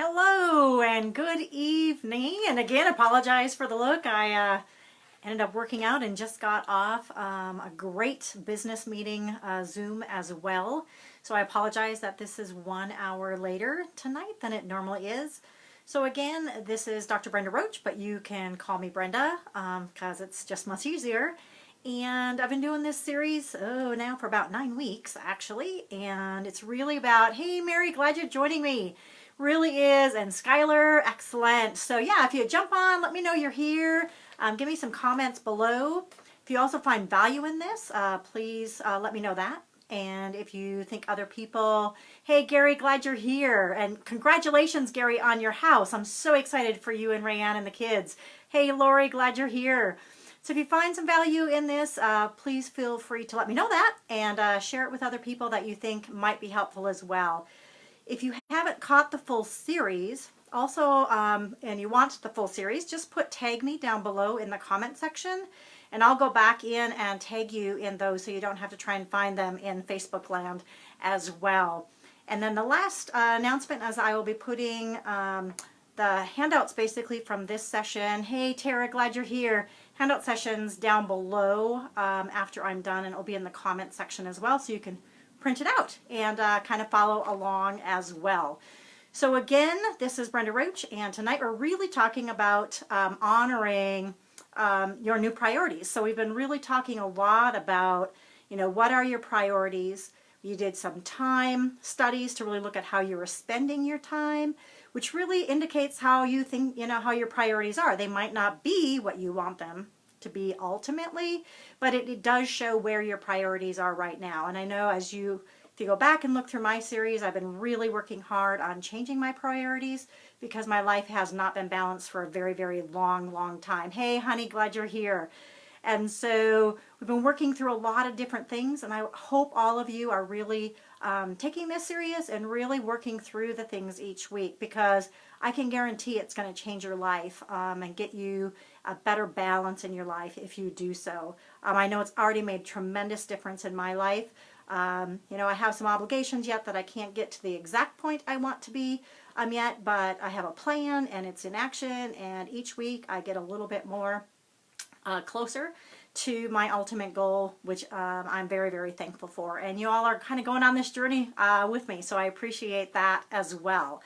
Hello and good evening. And again, apologize for the look. I ended up working out and just got off a great business meeting Zoom as well. So I apologize that this is 1 hour later tonight than it normally is. So again, this is Dr. Brenda Roach, but you can call me Brenda because it's just much easier. And I've been doing this series, now for about 9 weeks actually. And it's really about, hey Mary, glad you're joining me. Really is. And Skylar, excellent. So yeah, if you jump on, let me know you're here. Give me some comments below. If you also find value in this, please let me know that. And if you think other people, hey Gary, glad you're here. And congratulations, Gary, on your house. I'm so excited for you and Rayanne and the kids. Hey Lori, glad you're here. So if you find some value in this, please feel free to let me know that and share it with other people that you think might be helpful as well. If you haven't caught the full series, also, and you want the full series, just tag me down below in the comment section, and I'll go back in and tag you in those so you don't have to try and find them in Facebook land as well. And then the last announcement is I will be putting the handouts basically from this session. Hey Tara, glad you're here. Handout sessions down below after I'm done, and it'll be in the comment section as well, so you can print it out and kind of follow along as well. So again, this is Brenda Roach, and tonight we're really talking about honoring your new priorities. So we've been really talking a lot about, what are your priorities? You did some time studies to really look at how you were spending your time, which really indicates how you think, how your priorities are. They might not be what you want them to be ultimately, but it does show where your priorities are right now. And I know if you go back and look through my series, I've been really working hard on changing my priorities because my life has not been balanced for a very, very long time. Hey honey, glad you're here. And so we've been working through a lot of different things, and I hope all of you are really taking this serious and really working through the things each week, because I can guarantee it's going to change your life and get you a better balance in your life if you do so. I know it's already made tremendous difference in my life. I have some obligations yet that I can't get to the exact point I want to be yet, but I have a plan and it's in action, and each week I get a little bit more closer to my ultimate goal, which I'm very, very thankful for. And you all are kind of going on this journey with me, so I appreciate that as well.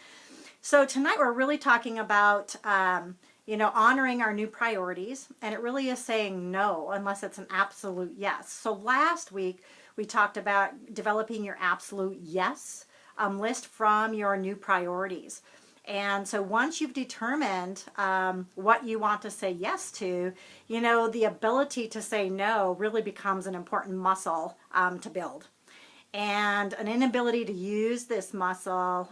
So tonight we're really talking about, honoring our new priorities, and it really is saying no unless it's an absolute yes. So last week we talked about developing your absolute yes list from your new priorities. And so once you've determined what you want to say yes to, the ability to say no really becomes an important muscle to build. And an inability to use this muscle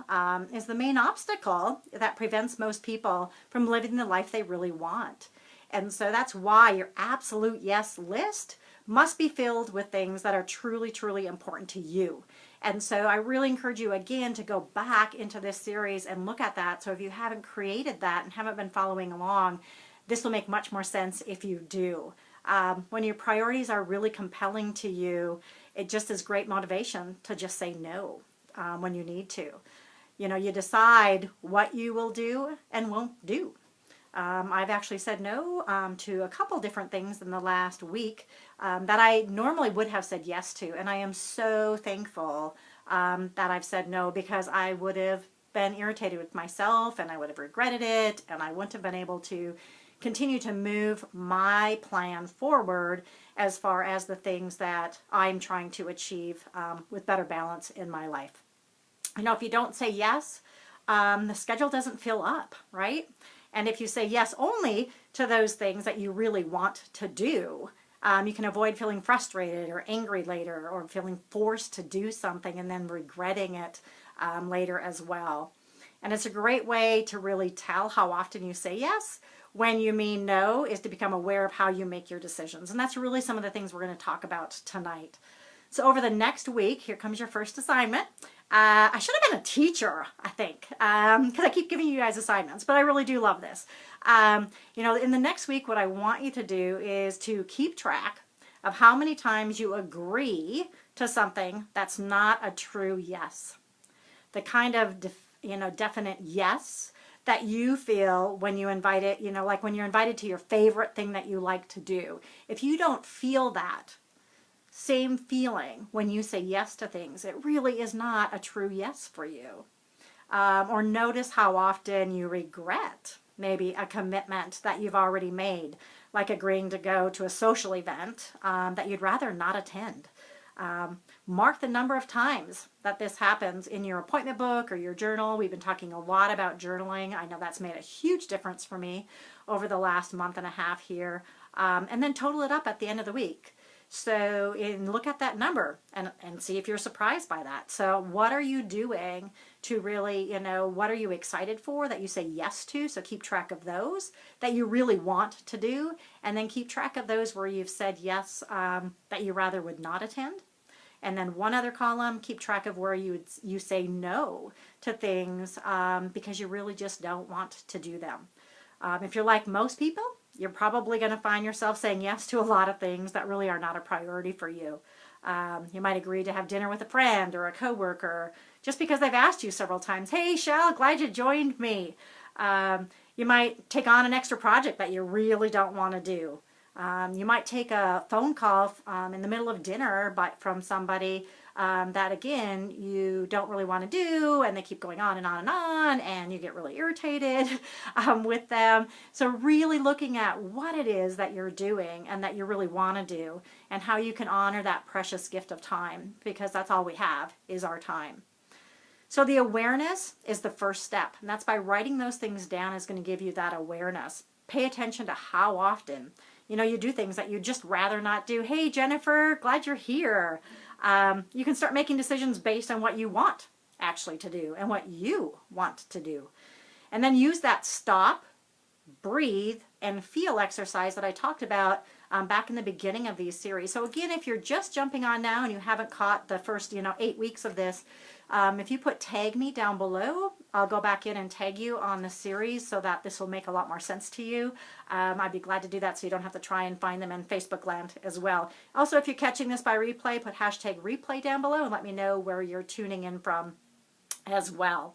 is the main obstacle that prevents most people from living the life they really want. And so that's why your absolute yes list must be filled with things that are truly, truly important to you. And so I really encourage you again to go back into this series and look at that. So if you haven't created that and haven't been following along, this will make much more sense if you do. When your priorities are really compelling to you, it just is great motivation to just say no when you need to. You decide what you will do and won't do. I've actually said no to a couple different things in the last week that I normally would have said yes to. And I am so thankful that I've said no, because I would have been irritated with myself and I would have regretted it, and I wouldn't have been able to continue to move my plan forward as far as the things that I'm trying to achieve with better balance in my life. If you don't say yes, the schedule doesn't fill up, right? And if you say yes only to those things that you really want to do, you can avoid feeling frustrated or angry later, or feeling forced to do something and then regretting it later as well. And it's a great way to really tell how often you say yes when you mean no, is to become aware of how you make your decisions. And that's really some of the things we're going to talk about tonight. So over the next week, here comes your first assignment. I should have been a teacher, I think, because I keep giving you guys assignments, but I really do love this. In the next week, what I want you to do is to keep track of how many times you agree to something that's not a true yes. The kind of definite yes that you feel when you invite it, like when you're invited to your favorite thing that you like to do. If you don't feel that same feeling when you say yes to things, it really is not a true yes for you. Or notice how often you regret maybe a commitment that you've already made, like agreeing to go to a social event that you'd rather not attend. Mark the number of times that this happens in your appointment book or your journal. We've been talking a lot about journaling. I know that's made a huge difference for me over the last month and a half here. And then total it up at the end of the week. So look at that number and see if you're surprised by that. So what are you doing to really, what are you excited for that you say yes to? So keep track of those that you really want to do, and then keep track of those where you've said yes that you rather would not attend. And then one other column, keep track of where you say no to things because you really just don't want to do them. If you're like most people, you're probably going to find yourself saying yes to a lot of things that really are not a priority for you. You might agree to have dinner with a friend or a coworker just because they've asked you several times, hey, Shell, glad you joined me. You might take on an extra project that you really don't want to do. You might take a phone call in the middle of dinner from somebody that, again, you don't really want to do, and they keep going on and on and on, and you get really irritated with them. So really looking at what it is that you're doing and that you really want to do, and how you can honor that precious gift of time, because that's all we have is our time. So the awareness is the first step, and that's by writing those things down is going to give you that awareness. Pay attention to how often you do things that you'd just rather not do. Hey, Jennifer, glad you're here. You can start making decisions based on what you want actually to do and what you want to do. And then use that stop, breathe, and feel exercise that I talked about back in the beginning of these series. So again, if you're just jumping on now and you haven't caught the first 8 weeks of this, if you put tag me down below, I'll go back in and tag you on the series so that this will make a lot more sense to you. I'd be glad to do that so you don't have to try and find them in Facebook land as well. Also, if you're catching this by replay, put hashtag replay down below and let me know where you're tuning in from as well.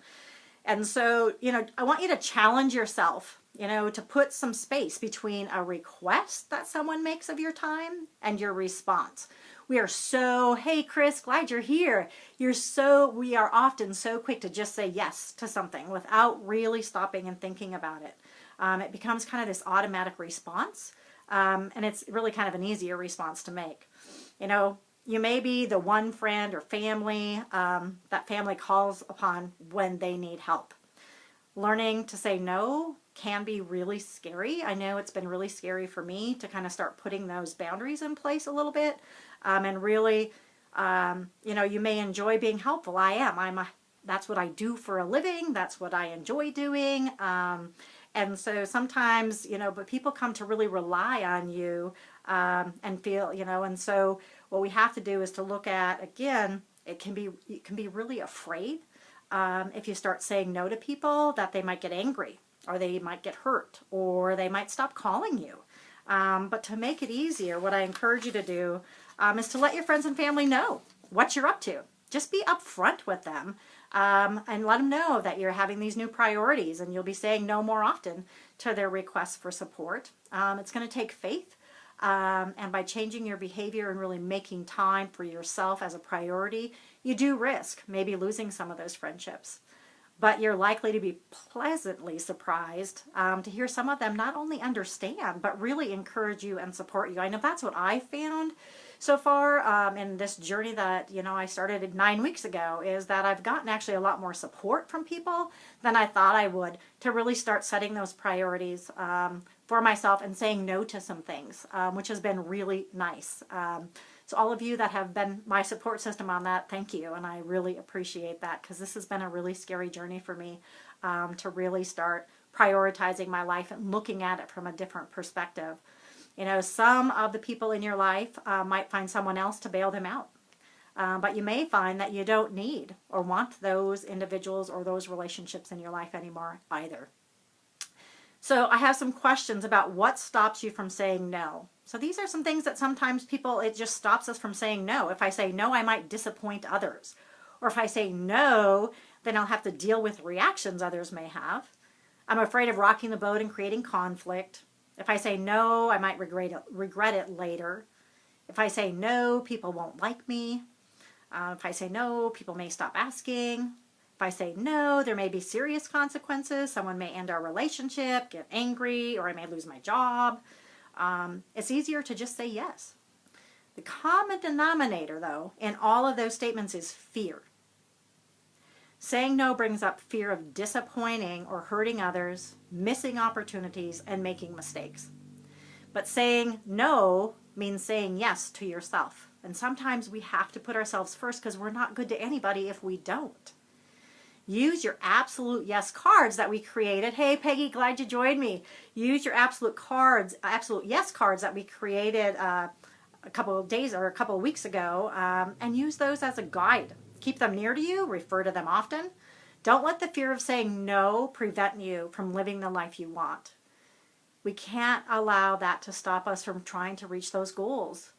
And so, I want you to challenge yourself, to put some space between a request that someone makes of your time and your response. We are so, hey, Chris, glad you're here. We are often so quick to just say yes to something without really stopping and thinking about it. It becomes kind of this automatic response, and it's really kind of an easier response to make. You may be the one friend or family that family calls upon when they need help. Learning to say no can be really scary. I know it's been really scary for me to kind of start putting those boundaries in place a little bit. And really, you may enjoy being helpful. I am. That's what I do for a living. That's what I enjoy doing. And so sometimes, but people come to really rely on you and feel, and so what we have to do is to look at, again, you can be really afraid if you start saying no to people that they might get angry or they might get hurt or they might stop calling you. But to make it easier, what I encourage you to do is to let your friends and family know what you're up to. Just be upfront with them and let them know that you're having these new priorities and you'll be saying no more often to their requests for support. It's going to take faith. And by changing your behavior and really making time for yourself as a priority, you do risk maybe losing some of those friendships. But you're likely to be pleasantly surprised to hear some of them not only understand, but really encourage you and support you. I know that's what I found so far in this journey that, I started 9 weeks ago, is that I've gotten actually a lot more support from people than I thought I would to really start setting those priorities for myself and saying no to some things, which has been really nice. So all of you that have been my support system on that, thank you. And I really appreciate that because this has been a really scary journey for me to really start prioritizing my life and looking at it from a different perspective. Some of the people in your life might find someone else to bail them out. But you may find that you don't need or want those individuals or those relationships in your life anymore either. So I have some questions about what stops you from saying no. So these are some things that sometimes it just stops us from saying no. If I say no, I might disappoint others. Or if I say no, then I'll have to deal with reactions others may have. I'm afraid of rocking the boat and creating conflict. If I say no, I might regret it later. If I say no, people won't like me. If I say no, people may stop asking. If I say no, there may be serious consequences. Someone may end our relationship, get angry, or I may lose my job. It's easier to just say yes. The common denominator, though, in all of those statements is fear. Saying no brings up fear of disappointing or hurting others, missing opportunities, and making mistakes. But saying no means saying yes to yourself. And sometimes we have to put ourselves first because we're not good to anybody if we don't. Use your absolute yes cards that we created. Hey, Peggy, glad you joined me. Use your absolute yes cards that we created a couple of days or a couple of weeks ago, and use those as a guide. Keep them near to you, refer to them often. Don't let the fear of saying no prevent you from living the life you want. We can't allow that to stop us from trying to reach those goals.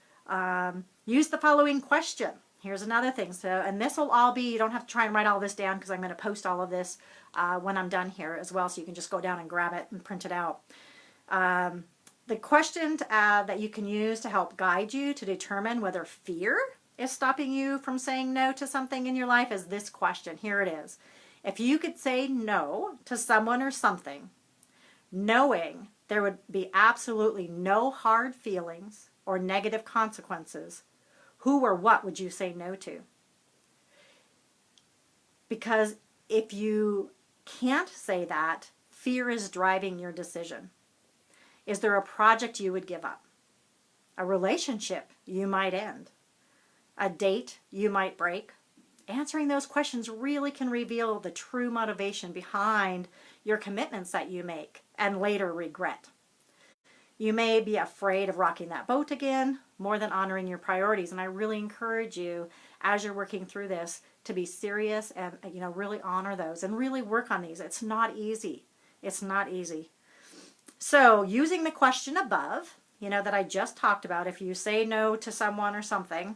Use the following question. Here's another thing. So, and this will all be, you don't have to try and write all this down because I'm going to post all of this when I'm done here as well, so you can just go down and grab it and print it out. The question that you can use to help guide you to determine whether fear is stopping you from saying no to something in your life is this question. Here it is. If you could say no to someone or something, knowing there would be absolutely no hard feelings or negative consequences, who or what would you say no to? Because if you can't say that, fear is driving your decision. Is there a project you would give up? A relationship you might end? A date you might break? Answering those questions really can reveal the true motivation behind your commitments that you make and later regret. You may be afraid of rocking that boat again more than honoring your priorities. And I really encourage you, as you're working through this, to be serious and really honor those and really work on these. It's not easy. It's not easy. So using the question above, that I just talked about, if you say no to someone or something,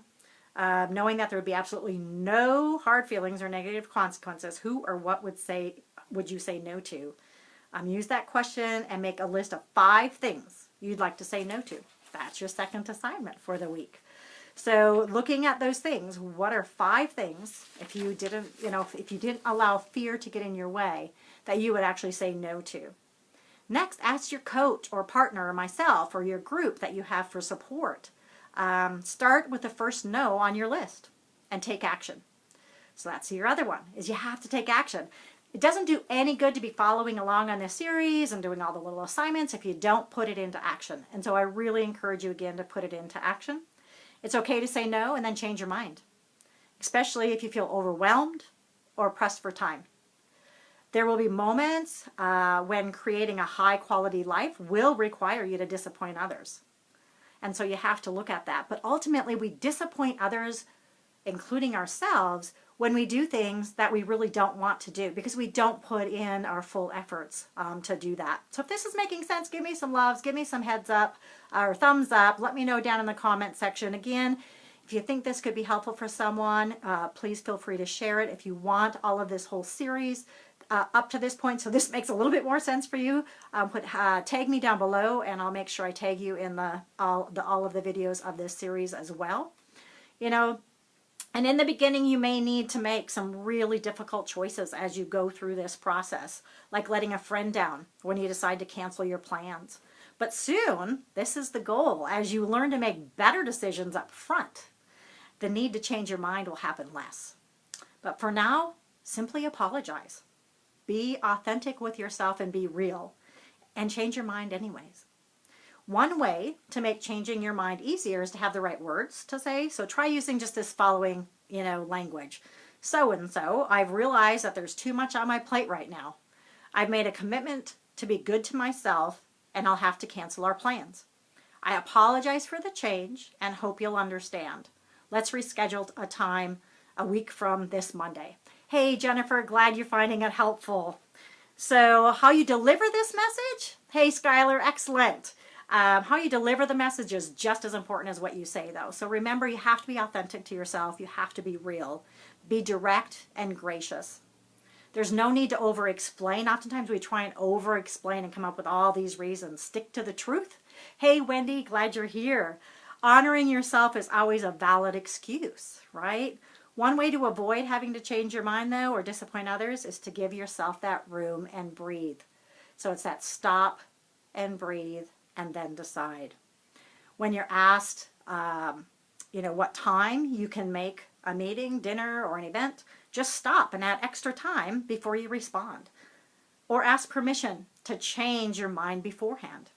knowing that there would be absolutely no hard feelings or negative consequences, who or what would you say no to? Use that question and make a list of 5 things you'd like to say no to. That's your second assignment for the week. So looking at those things, what are 5 things, if you didn't allow fear to get in your way, that you would actually say no to? Next, ask your coach or partner or myself or your group that you have for support. Start with the first no on your list and take action. So that's your other one, is you have to take action. It doesn't do any good to be following along on this series and doing all the little assignments if you don't put it into action. And so I really encourage you again to put it into action. It's okay to say no and then change your mind, especially if you feel overwhelmed or pressed for time. There will be moments when creating a high quality life will require you to disappoint others. And so you have to look at that. But ultimately, we disappoint others, including ourselves, when we do things that we really don't want to do because we don't put in our full efforts to do that. So if this is making sense, give me some loves, give me some heads up or thumbs up. Let me know down in the comment section. Again, if you think this could be helpful for someone, please feel free to share it. If you want all of this whole series up to this point, so this makes a little bit more sense for you, tag me down below and I'll make sure I tag you in all of the videos of this series as well. And in the beginning, you may need to make some really difficult choices as you go through this process, like letting a friend down when you decide to cancel your plans. But soon, this is the goal. As you learn to make better decisions up front, the need to change your mind will happen less. But for now, simply apologize. Be authentic with yourself and be real, and change your mind anyways. One way to make changing your mind easier is to have the right words to say. So try using just this following, language. So-and-so, I've realized that there's too much on my plate right now. I've made a commitment to be good to myself, and I'll have to cancel our plans. I apologize for the change and hope you'll understand. Let's reschedule a time a week from this Monday. Hey, Jennifer, glad you're finding it helpful. So how you deliver this message? Hey, Skylar, excellent. How you deliver the message is just as important as what you say, though. So remember, you have to be authentic to yourself. You have to be real. Be direct and gracious. There's no need to over-explain. Oftentimes we try and over-explain and come up with all these reasons. Stick to the truth. Hey, Wendy, glad you're here. Honoring yourself is always a valid excuse, right? One way to avoid having to change your mind, though, or disappoint others is to give yourself that room and breathe. So it's that stop and breathe and then decide. When you're asked, what time you can make a meeting, dinner, or an event, just stop and add extra time before you respond. Or ask permission to change your mind beforehand.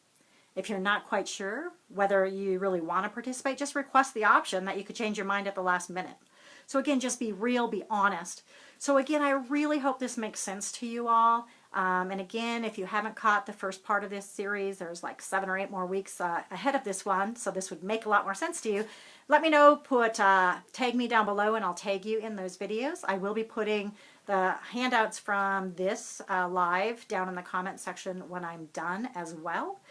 If you're not quite sure whether you really want to participate, just request the option that you could change your mind at the last minute. So again, just be real, be honest. So again, I really hope this makes sense to you all. And again, if you haven't caught the first part of this series, there's like 7 or 8 more weeks ahead of this one, so this would make a lot more sense to you. Let me know, tag me down below and I'll tag you in those videos. I will be putting the handouts from this live down in the comment section when I'm done as well.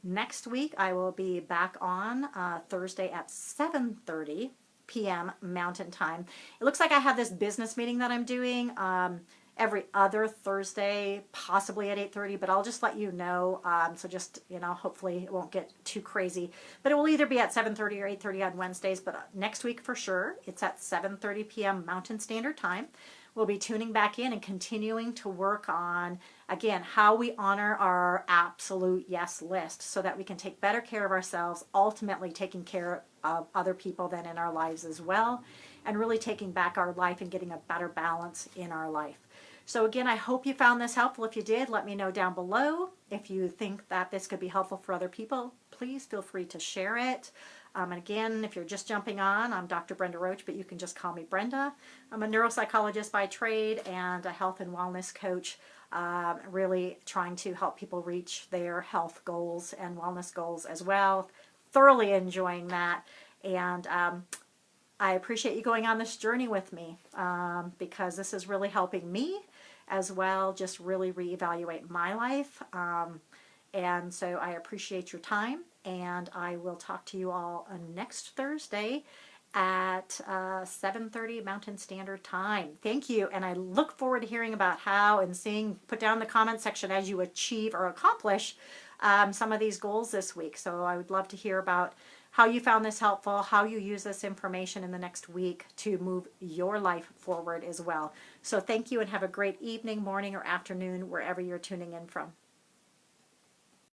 Next week, I will be back on Thursday at 7:30 p.m. Mountain Time. It looks like I have this business meeting that I'm doing every other Thursday, possibly at 8:30, but I'll just let you know. So just, hopefully it won't get too crazy. But it will either be at 7:30 or 8:30 on Wednesdays, but next week for sure, it's at 7:30 p.m. Mountain Standard Time. We'll be tuning back in and continuing to work on, again, how we honor our absolute yes list so that we can take better care of ourselves, ultimately taking care of other people then in our lives as well, and really taking back our life and getting a better balance in our life. So again, I hope you found this helpful. If you did, let me know down below. If you think that this could be helpful for other people, please feel free to share it. And again, if you're just jumping on, I'm Dr. Brenda Roach, but you can just call me Brenda. I'm a neuropsychologist by trade and a health and wellness coach, really trying to help people reach their health goals and wellness goals as well. Thoroughly enjoying that. And I appreciate you going on this journey with me because this is really helping me as well, just really reevaluate my life. And so I appreciate your time, and I will talk to you all next Thursday at 7:30 Mountain Standard Time. Thank you, and I look forward to hearing about how and seeing, put down in the comment section as you achieve or accomplish some of these goals this week. So I would love to hear about how you found this helpful, how you use this information in the next week to move your life forward as well. So thank you and have a great evening, morning, or afternoon, wherever you're tuning in from.